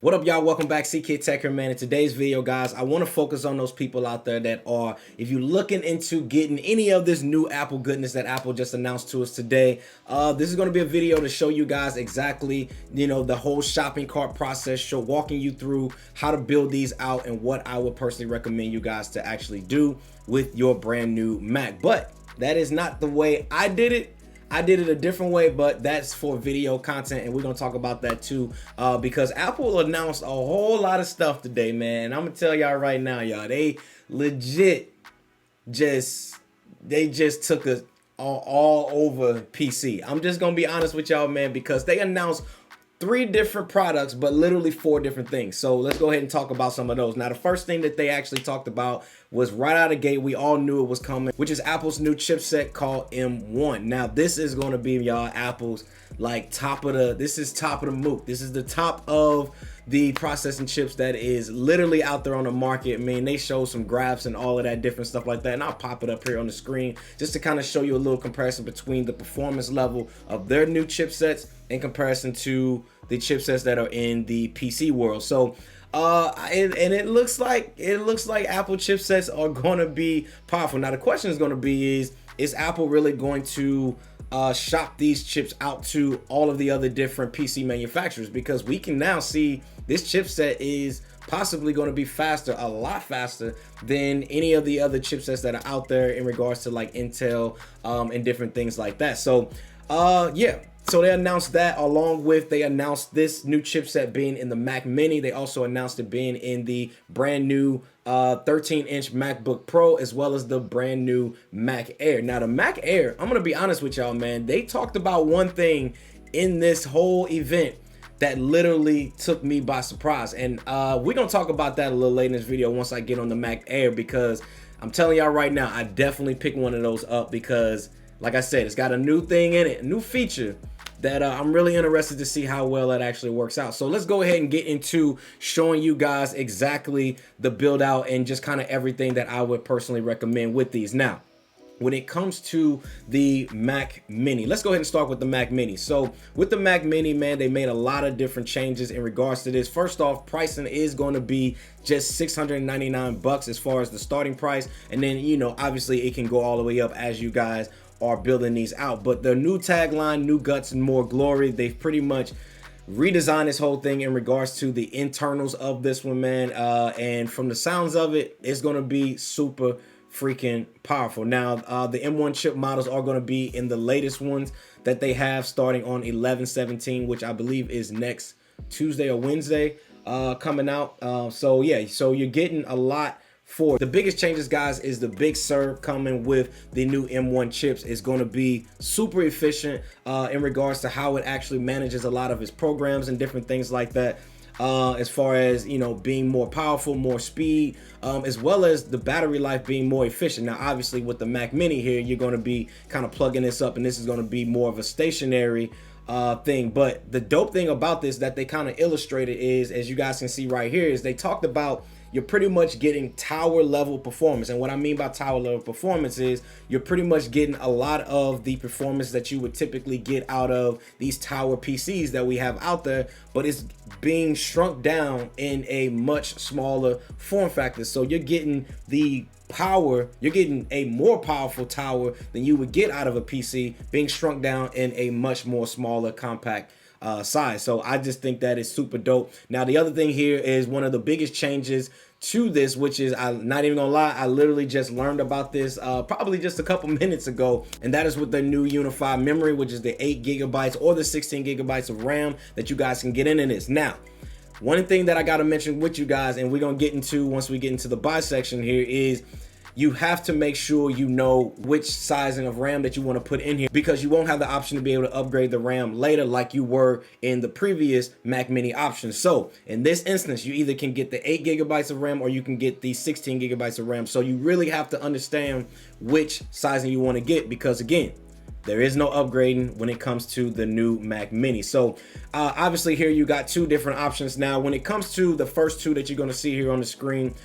What up, y'all? Welcome back. CKid Tech here, man. In today's video, guys, I want to focus on those people out there that are, if you're looking into getting any of this new Apple goodness that Apple just announced to us today, this is going to be a video to show you guys exactly, the whole shopping cart process, walking you through how to build these out and what I would personally recommend you guys to actually do with your brand new Mac. But that is not the way I did it. I did it a different way, but that's for video content, and we're gonna talk about that too, because Apple announced a whole lot of stuff today, man. I'm gonna tell y'all right now, y'all, they legit just took us all over PC. I'm just gonna be honest with y'all, man, because they announced 3 different products, but literally 4 different things. So let's go ahead and talk about some of those. Now, the first thing that they actually talked about was right out of the gate, we all knew it was coming, which is Apple's new chipset called M1. Now, this is going to be, y'all, Apple's top of the MOOC. This is the top of the processing chips that is literally out there on the market. I mean, they show some graphs and all of that different stuff like that, and I'll pop it up here on the screen just to kind of show you a little comparison between the performance level of their new chipsets in comparison to the chipsets that are in the PC world. So and it looks like Apple chipsets are going to be powerful. Now the question is going to be is Apple really going to shop these chips out to all of the other different PC manufacturers? Because we can now see this chipset is possibly going to be faster, a lot faster than any of the other chipsets that are out there in regards to like Intel and different things like that. So yeah. So they announced that, along with they announced this new chipset being in the Mac Mini. They also announced it being in the brand new 13-inch MacBook Pro, as well as the brand new Mac Air. Now the Mac Air, I'm gonna be honest with y'all, man, they talked about one thing in this whole event that literally took me by surprise, and we're gonna talk about that a little later in this video once I get on the Mac Air, because I'm telling y'all right now, I definitely pick one of those up because, like I said, it's got a new thing in it, a new feature that I'm really interested to see how well that actually works out. So let's go ahead and get into showing you guys exactly the build out and just kind of everything that I would personally recommend with these. Now, when it comes to the Mac Mini, let's go ahead and start with the Mac Mini. So with the Mac Mini, man, they made a lot of different changes in regards to this. First off, pricing is going to be just $699 as far as the starting price, and then obviously it can go all the way up as you guys are building these out. But the new tagline, new guts and more glory, they've pretty much redesigned this whole thing in regards to the internals of this one, man, and from the sounds of it, it's going to be super freaking powerful. Now the M1 chip models are going to be in the latest ones that they have, starting on 11/17, which I believe is next Tuesday or Wednesday coming out. So yeah, so you're getting a lot. For the biggest changes, guys, is the Big Sur coming with the new M1 chips. Is going to be super efficient in regards to how it actually manages a lot of its programs and different things like that, as far as being more powerful, more speed, as well as the battery life being more efficient. Now obviously with the Mac Mini here, you're going to be kind of plugging this up, and this is going to be more of a stationary thing. But the dope thing about this that they kind of illustrated is, as you guys can see right here, is they talked about you're pretty much getting tower level performance. And what I mean by tower level performance is you're pretty much getting a lot of the performance that you would typically get out of these tower PCs that we have out there, but it's being shrunk down in a much smaller form factor. So you're getting the power, you're getting a more powerful tower than you would get out of a PC, being shrunk down in a much more smaller, compact size. So I just think that is super dope. Now the other thing here is one of the biggest changes to this, which is, I'm not even gonna lie, I literally just learned about this probably just a couple minutes ago, and that is with the new unified memory, which is the 8 gigabytes or the 16 gigabytes of RAM that you guys can get in this. Now, one thing that I got to mention with you guys, and we're gonna get into once we get into the buy section here, is you have to make sure you know which sizing of RAM that you want to put in here, because you won't have the option to be able to upgrade the RAM later like you were in the previous Mac Mini option. So in this instance, you either can get the 8 gigabytes of RAM or you can get the 16 gigabytes of RAM. So you really have to understand which sizing you want to get, because again, there is no upgrading when it comes to the new Mac Mini. So obviously here you got 2 different options. Now when it comes to the first 2 that you're going to see here on the screen,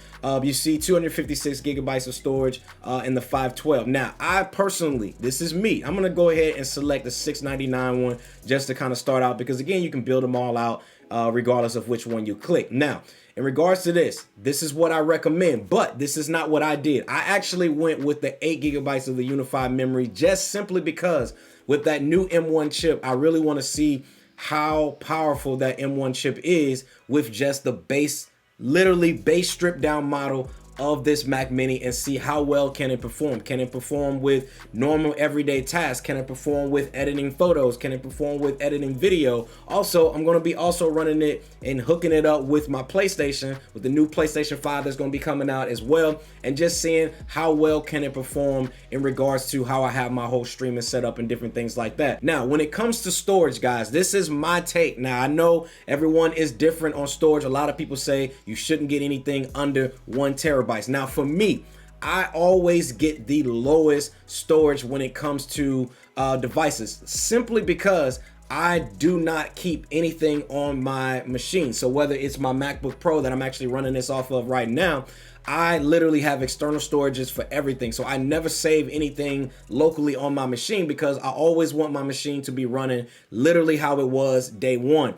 you see 256 gigabytes of storage and the 512. Now I personally, this is me, I'm going to go ahead and select the 699 one just to kind of start out, because again, you can build them all out regardless of which one you click. Now, in regards to this is what I recommend, but this is not what I did. I actually went with the 8 gigabytes of the unified memory, just simply because with that new M1 chip, I really want to see how powerful that M1 chip is with just the base, literally base stripped down model of this Mac Mini, and see how well can it perform. Can it perform with normal everyday tasks? Can it perform with editing photos? Can it perform with editing video? Also, I'm going to be also running it and hooking it up with my PlayStation, with the new PlayStation 5 that's going to be coming out as well, and just seeing how well can it perform in regards to how I have my whole streaming set up and different things like that. Now, when it comes to storage, guys, this is my take. Now, I know everyone is different on storage. A lot of people say you shouldn't get anything under 1 terabyte. Now, for me, I always get the lowest storage when it comes to devices, simply because I do not keep anything on my machine. So whether it's my MacBook Pro that I'm actually running this off of right now, I literally have external storages for everything. So I never save anything locally on my machine, because I always want my machine to be running literally how it was day one.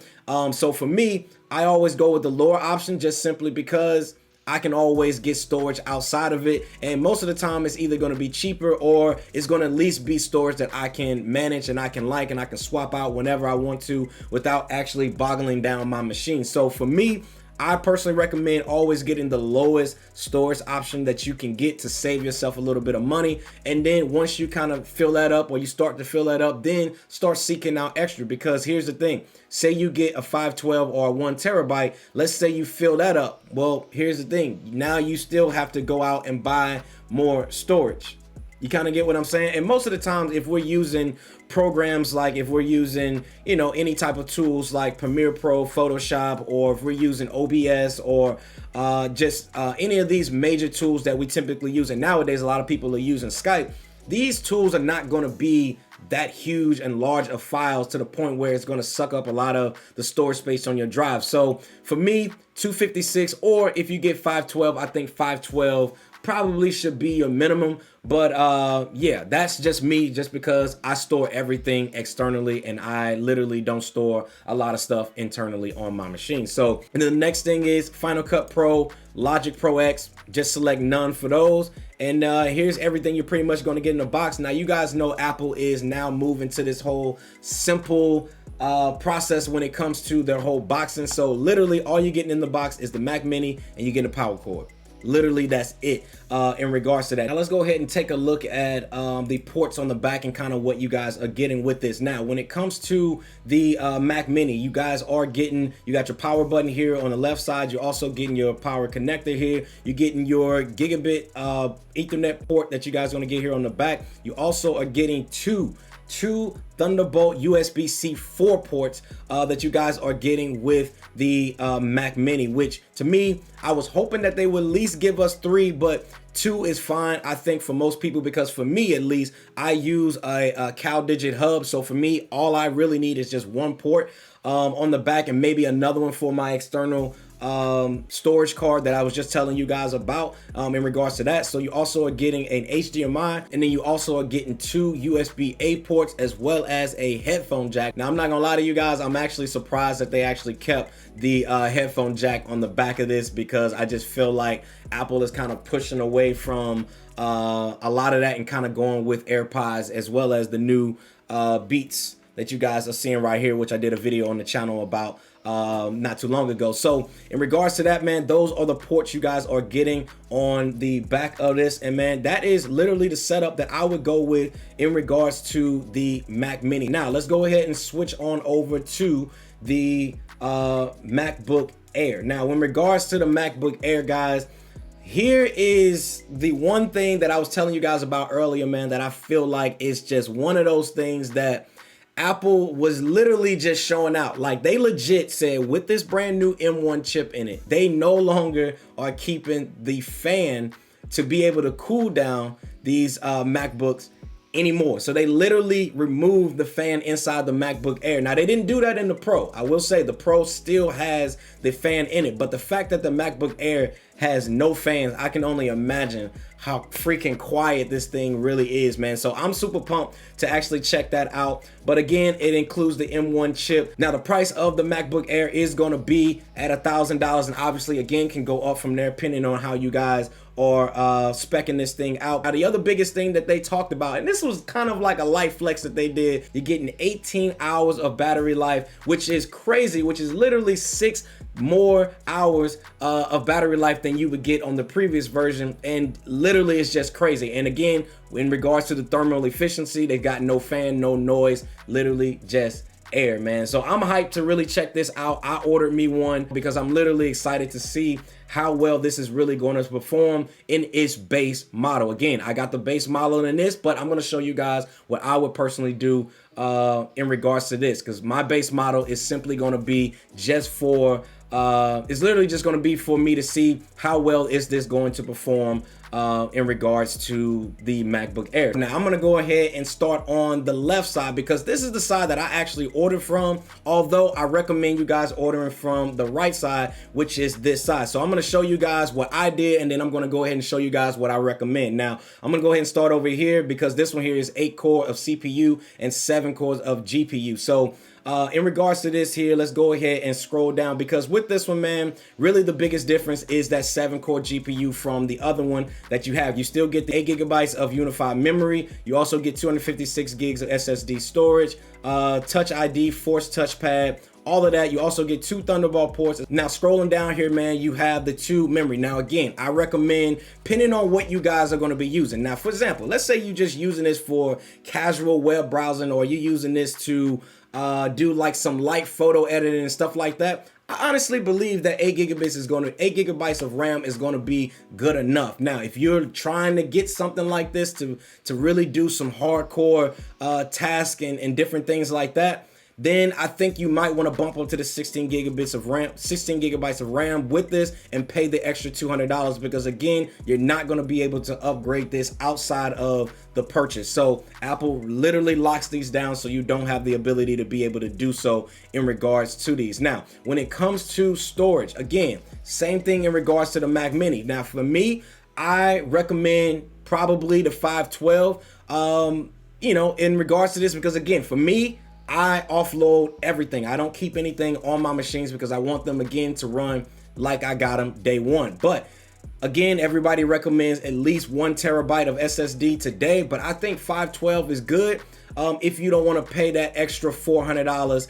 So for me, I always go with the lower option, just simply because I can always get storage outside of it, and most of the time it's either going to be cheaper, or it's going to at least be storage that I can manage and I can and I can swap out whenever I want to without actually boggling down my machine. So for me, I personally recommend always getting the lowest storage option that you can get to save yourself a little bit of money. And then once you kind of fill that up, or you start to fill that up, then start seeking out extra. Because here's the thing, say you get a 512 or a 1 terabyte, let's say you fill that up. Well, here's the thing, now you still have to go out and buy more storage. You kind of get what I'm saying? And most of the times, if we're using programs, like if we're using, you know, any type of tools like Premiere Pro, Photoshop, or if we're using OBS, or just any of these major tools that we typically use, and nowadays a lot of people are using Skype, these tools are not going to be that huge and large of files to the point where it's going to suck up a lot of the storage space on your drive. So for me, 256, or if you get 512, I think 512 probably should be your minimum. But yeah, that's just me, just because I store everything externally and I literally don't store a lot of stuff internally on my machine. So, and then the next thing is Final Cut Pro, Logic Pro X, just select none for those. And here's everything you're pretty much going to get in the box. Now, you guys know Apple is now moving to this whole simple process when it comes to their whole boxing. So literally all you're getting in the box is the Mac Mini, and you get a power cord. Literally, that's it in regards to that. Now let's go ahead and take a look at the ports on the back and kind of what you guys are getting with this. Now, when it comes to the Mac Mini, you guys are getting, you got your power button here on the left side. You're also getting your power connector here. You're getting your gigabit Ethernet port that you guys are going to get here on the back. You also are getting two Thunderbolt USB-C 4 ports that you guys are getting with the Mac Mini, which to me, I was hoping that they would at least give us 3, but 2 is fine, I think, for most people, because for me at least, I use a CalDigit hub. So for me, all I really need is just 1 port on the back, and maybe another one for my external storage card that I was just telling you guys about in regards to that. So you also are getting an HDMI, and then you also are getting 2 USB-A ports as well as a headphone jack. Now, I'm not gonna lie to you guys, I'm actually surprised that they actually kept the headphone jack on the back of this, because I just feel like Apple is kind of pushing away from a lot of that and kind of going with AirPods, as well as the new Beats that you guys are seeing right here, which I did a video on the channel about not too long ago. So in regards to that, man, those are the ports you guys are getting on the back of this. And man, that is literally the setup that I would go with in regards to the Mac Mini. Now let's go ahead and switch on over to the MacBook Air. Now, in regards to the MacBook Air, guys, here is the one thing that I was telling you guys about earlier, man, that I feel like is just one of those things that Apple was literally just showing out. Like, they legit said, with this brand new M1 chip in it, they no longer are keeping the fan to be able to cool down these MacBooks anymore. So they literally removed the fan inside the MacBook Air. Now they didn't do that in the Pro. I will say the Pro still has the fan in it, but the fact that the MacBook Air has no fans, I can only imagine how freaking quiet this thing really is, man. So I'm super pumped to actually check that out. But again, it includes the M1 chip. Now the price of the MacBook Air is going to be at $1,000, and obviously again can go up from there depending on how you guys are speccing this thing out. Now the other biggest thing that they talked about, and this was kind of like a life flex that they did, you're getting 18 hours of battery life, which is crazy, which is literally 6 more hours of battery life than you would get on the previous version, and literally it's just crazy. And again, in regards to the thermal efficiency, they got no fan, no noise, literally just air, man. So I'm hyped to really check this out. I ordered me one because I'm literally excited to see how well this is really going to perform in its base model. Again, I got the base model in this, but I'm going to show you guys what I would personally do in regards to this, because my base model is simply going to be just for it's literally just going to be for me to see how well is this going to perform in regards to the MacBook Air. Now I'm going to go ahead and start on the left side, because this is the side that I actually ordered from, although I recommend you guys ordering from the right side, which is this side. So I'm going to show you guys what I did, and then I'm going to go ahead and show you guys what I recommend. Now I'm going to go ahead and start over here, because this one here is 8 core of CPU and 7 cores of GPU. So in regards to this here, let's go ahead and scroll down, because with this one, man, really the biggest difference is that 7-core GPU from the other one that you have. You still get the 8 gigabytes of unified memory. You also get 256 gigs of SSD storage, Touch ID, Force touchpad, all of that. You also get 2 Thunderbolt ports. Now scrolling down here, man, you have the 2 memory. Now again, I recommend, depending on what you guys are going to be using. Now for example, let's say you're just using this for casual web browsing, or you're using this to do like some light photo editing and stuff like that. I honestly believe that 8 gigabytes of RAM is going to be good enough. Now, if you're trying to get something like this to really do some hardcore tasks and different things like that, then I think you might want to bump up to the 16 gigabytes of RAM with this and pay the extra $200, because again, you're not going to be able to upgrade this outside of the purchase. So Apple literally locks these down, so you don't have the ability to be able to do so in regards to these. Now, when it comes to storage, again, same thing in regards to the Mac Mini. Now, for me, I recommend probably the 512, you know, in regards to this, because again, for me, I offload everything. I don't keep anything on my machines because I want them, again, to run like I got them day one. But again, everybody recommends at least 1 terabyte of SSD today, but I think 512 is good if you don't want to pay that extra $400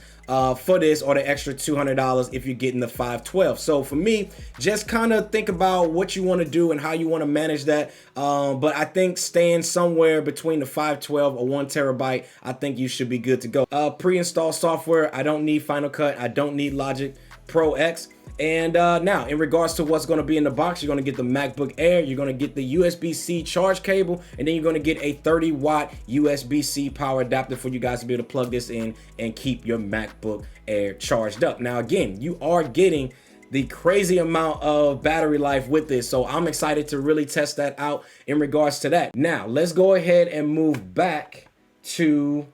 for this, or the extra $200 if you're getting the 512. So for me, just kind of think about what you want to do and how you want to manage that. But I think staying somewhere between the 512 or 1 terabyte, I think you should be good to go. Pre-install software, I don't need Final Cut, I don't need Logic Pro X. And now, in regards to what's going to be in the box, you're going to get the MacBook Air, you're going to get the USB-C charge cable, and then you're going to get a 30-watt USB-C power adapter for you guys to be able to plug this in and keep your MacBook Air charged up. Now, again, you are getting the crazy amount of battery life with this, so I'm excited to really test that out in regards to that. Now, let's go ahead and move back to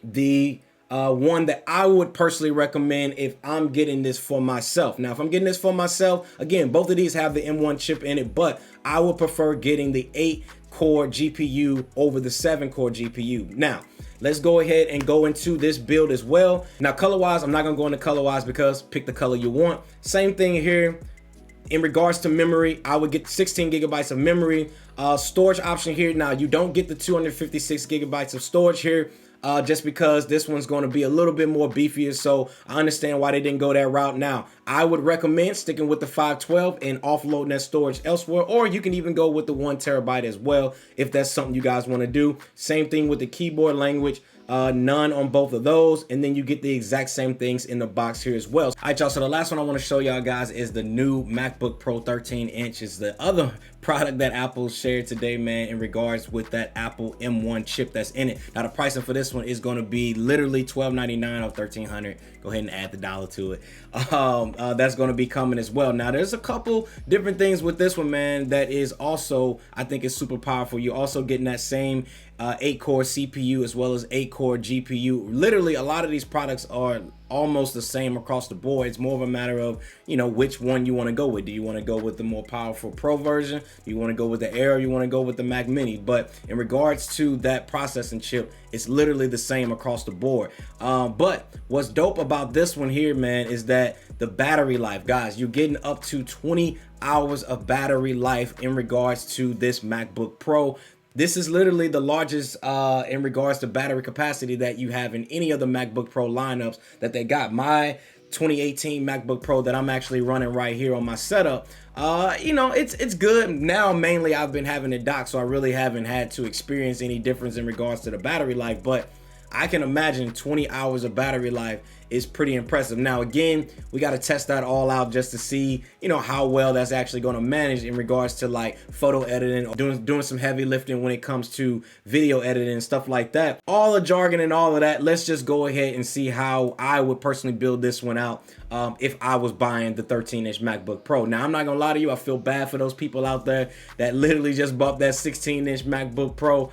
the one that I would personally recommend if I'm getting this for myself. Now, if I'm getting this for myself, again, both of these have the M1 chip in it, but I would prefer getting the 8-core GPU over the 7-core GPU. Now, let's go ahead and go into this build as well. Now, color-wise, I'm not going to go into color-wise because pick the color you want. Same thing here. In regards to memory, I would get 16 gigabytes of memory. Storage option here. Now, you don't get the 256 gigabytes of storage here. Just because this one's going to be a little bit more beefier, so I understand why they didn't go that route. Now, I would recommend sticking with the 512 and offloading that storage elsewhere, or you can even go with the 1 terabyte as well if that's something you guys want to do. Same thing with the keyboard language. None on both of those, and then you get the exact same things in the box here as well. All right, y'all, so the last one I want to show y'all guys is the new MacBook Pro 13-inch. Is the other product that Apple shared today, man, in regards with that Apple M1 chip that's in it. Now, the pricing for this one is going to be literally $1,299 or $1,300. Go ahead and add the dollar to it. That's going to be coming as well. Now, there's a couple different things with this one, man, that is also, I think, is super powerful. You're also getting that same 8-core CPU as well as 8-core GPU. Literally, a lot of these products are almost the same across the board. It's more of a matter of, you know, which one you want to go with. Do you want to go with the more powerful Pro version? Do you want to go with the Air? Or you want to go with the Mac Mini? But in regards to that processing chip, it's literally the same across the board. But what's dope about this one here, man, is that the battery life, guys, you're getting up to 20 hours of battery life in regards to this MacBook Pro. This is literally the largest in regards to battery capacity that you have in any of the MacBook Pro lineups that they got. My 2018 MacBook Pro that I'm actually running right here on my setup, you know, it's good. Now mainly I've been having it docked, so I really haven't had to experience any difference in regards to the battery life, but I can imagine 20 hours of battery life is pretty impressive. Now, again, we got to test that all out just to see, you know, how well that's actually going to manage in regards to like photo editing or doing some heavy lifting when it comes to video editing and stuff like that. All the jargon and all of that, let's just go ahead and see how I would personally build this one out if I was buying the 13-inch MacBook Pro. Now, I'm not going to lie to you. I feel bad for those people out there that literally just bought that 16-inch MacBook Pro.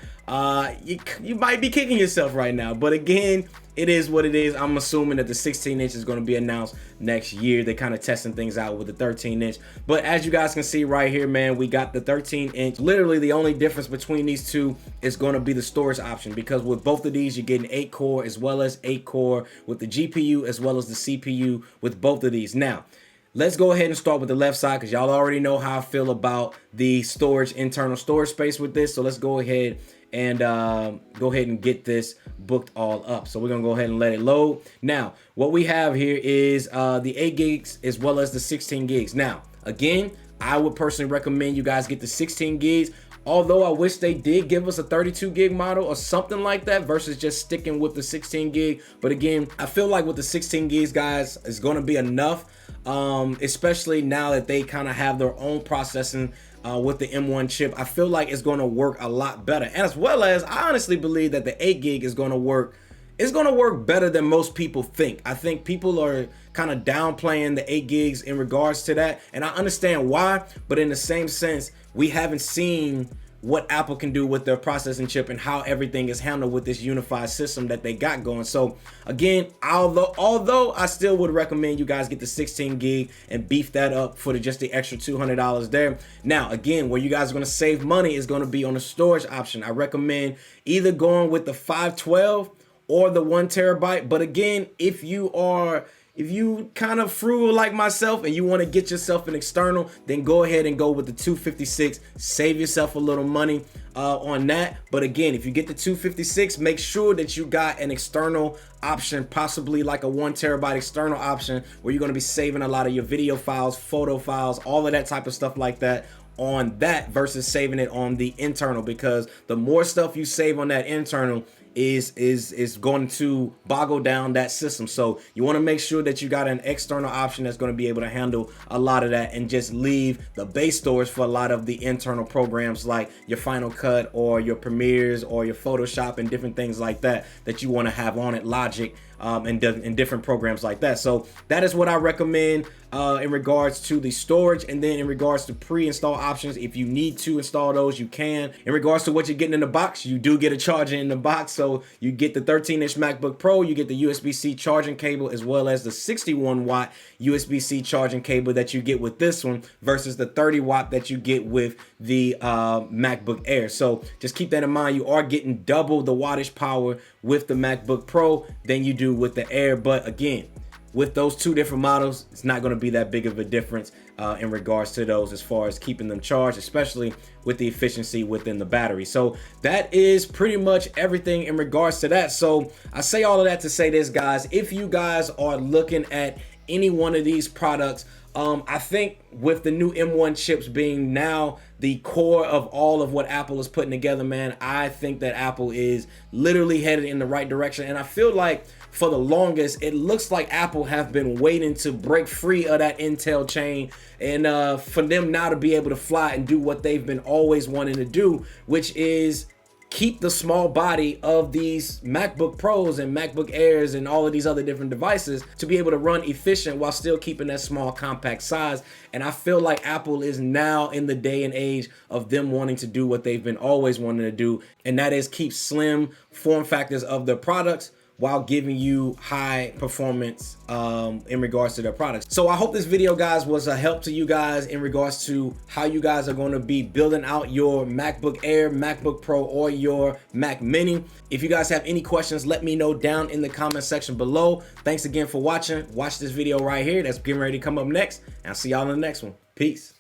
You might be kicking yourself right now, but again, it is what it is. I'm assuming that the 16-inch is going to be announced next year. They're kind of testing things out with the 13-inch. But as you guys can see right here, man, we got the 13-inch. Literally, the only difference between these two is going to be the storage option, because with both of these, you're getting 8-core as well as 8-core with the GPU as well as the CPU with both of these. Now, let's go ahead and start with the left side, because y'all already know how I feel about the storage, internal storage space with this. So let's go ahead and get this booked all up. So we're gonna go ahead and let it load. Now, what we have here is the 8 gigs as well as the 16 gigs. Now, again, I would personally recommend you guys get the 16 gigs. Although I wish they did give us a 32 gig model or something like that versus just sticking with the 16 gig. But again, I feel like with the 16 gigs, guys, is going to be enough, especially now that they kind of have their own processing with the M1 chip. I feel like it's going to work a lot better. And as well as, I honestly believe that the 8 gig is going to work. It's going to work better than most people think. I think people are kind of downplaying the 8 gigs in regards to that. And I understand why, but in the same sense, we haven't seen what Apple can do with their processing chip and how everything is handled with this unified system that they got going. So again, although I still would recommend you guys get the 16 gig and beef that up for just the extra $200 there. Now, again, where you guys are going to save money is going to be on the storage option. I recommend either going with the 512 or the 1 terabyte. But again, if you kind of frugal like myself and you want to get yourself an external, then go ahead and go with the 256. Save yourself a little money on that. But again, if you get the 256, make sure that you got an external option, possibly like a 1 terabyte external option, where you're going to be saving a lot of your video files, photo files, all of that type of stuff like that on that versus saving it on the internal, because the more stuff you save on that internal is going to boggle down that system. So you want to make sure that you got an external option that's going to be able to handle a lot of that, and just leave the base storage for a lot of the internal programs like your Final Cut or your Premieres or your Photoshop and different things like that that you want to have on it, Logic, and different programs like that. So that is what I recommend in regards to the storage. And then in regards to pre-install options, if you need to install those, you can. In regards to what you're getting in the box, you do get a charger in the box. So you get the 13-inch MacBook Pro, you get the USB-C charging cable, as well as the 61-watt USB-C charging cable that you get with this one versus the 30-watt that you get with the MacBook Air. So just keep that in mind. You are getting double the wattage power with the MacBook Pro than you do with the Air. But again, with those two different models, it's not going to be that big of a difference in regards to those as far as keeping them charged, especially with the efficiency within the battery. So that is pretty much everything in regards to that. So I say all of that to say this, guys, if you guys are looking at any one of these products, I think with the new M1 chips being now the core of all of what Apple is putting together, man, I think that Apple is literally headed in the right direction. And I feel like for the longest, it looks like Apple have been waiting to break free of that Intel chain, and for them now to be able to fly and do what they've been always wanting to do, which is keep the small body of these MacBook Pros and MacBook Airs and all of these other different devices to be able to run efficient while still keeping that small compact size. And I feel like Apple is now in the day and age of them wanting to do what they've been always wanting to do, and that is keep slim form factors of their products while giving you high performance in regards to their products. So I hope this video, guys, was a help to you guys in regards to how you guys are going to be building out your MacBook Air, MacBook Pro, or your Mac Mini. If you guys have any questions, let me know down in the comment section below. Thanks again for watching. Watch this video right here that's getting ready to come up next, and I'll see y'all in the next one. Peace.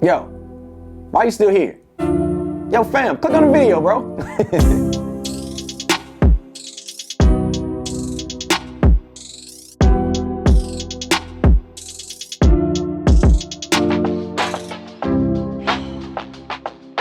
Yo, why you still here? Yo, fam, click on the video, bro.